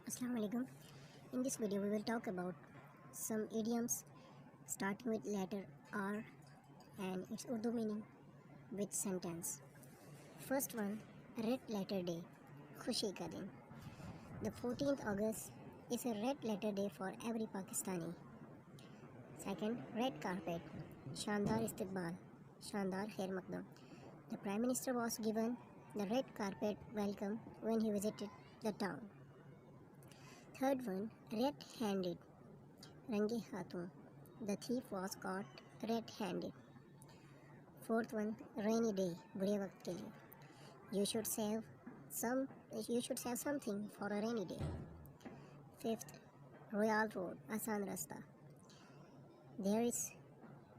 Assalamu alaikum. In this video we will talk about some idioms starting with letter R and its Urdu meaning with sentence. First one, red letter day, खुशी का दिन. The 14th August is a red letter day for every Pakistani. Second, red carpet, शानदार इस्तकबाल, शानदार खैर मकदम. The Prime Minister was given the red carpet welcome when he visited the town. Third one, red-handed, रंगे हाथों. The thief was caught red-handed. Fourth one, rainy day, बुरे वक्त के लिए. You should save something for a rainy day. Fifth, royal road, आसान रास्ता. There is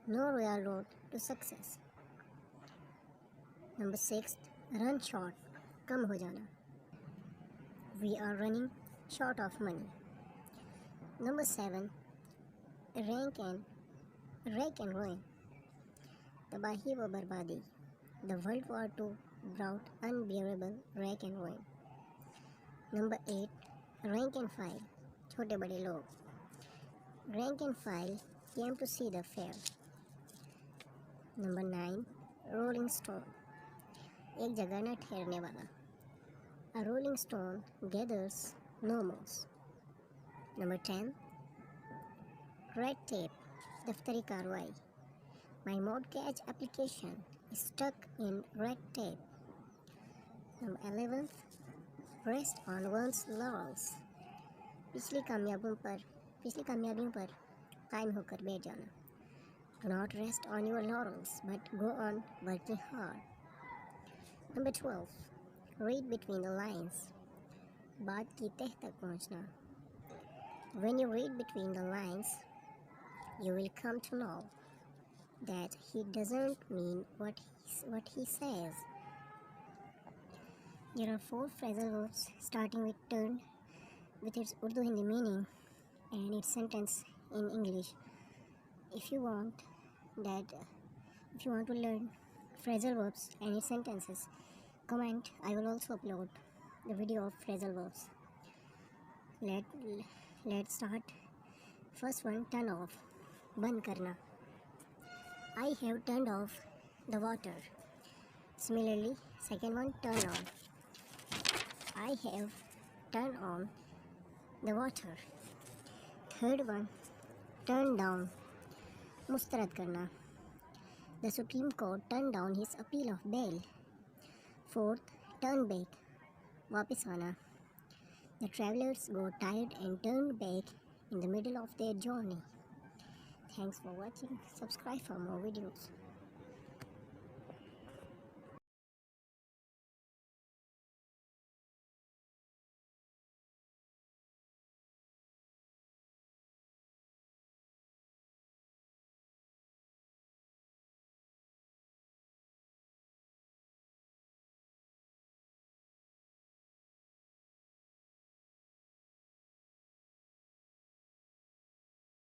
no royal road to success. Number 6, run short, कम हो जाना. We are running short of money. Number 7, rank and ruin, तबाही व बर्बादी. The World War II brought unbearable wreck and ruin. Number 8, rank and file, छोटे बड़े लोग. Rank and file came to see the fair. Number 9, rolling stone, एक जगह न ठहरने वाला. A rolling stone gathers no moss. Number 10, red tape, दफ्तरी कार्रवाई. My mortgage application is stuck in red tape. Number 11, rest on one's laurels, पिछली कामयाबियों पर कायम होकर बैठ जाना. Do not rest on your laurels, but go on working hard. Number 12, read between the lines, बात की तह तक पहुँचना. When you read between the lines, you will come to know that he doesn't mean what he says. There are 4 phrasal verbs starting with turn with its Urdu Hindi meaning and its sentence in English. If you want to learn phrasal verbs and its sentences, comment. I will also upload the video of phrasal verbs. Let's start. First one, turn off, बंद करना. I have turned off the water. Similarly, second one, turn on. I have turned on the water. Third one, turn down, मुस्तरद करना. The Supreme Court turned down his appeal of bail. Fourth, turn back, वापस आना. The travelers got tired and turned back in the middle of their journey. Thanks for watching. Subscribe for more videos.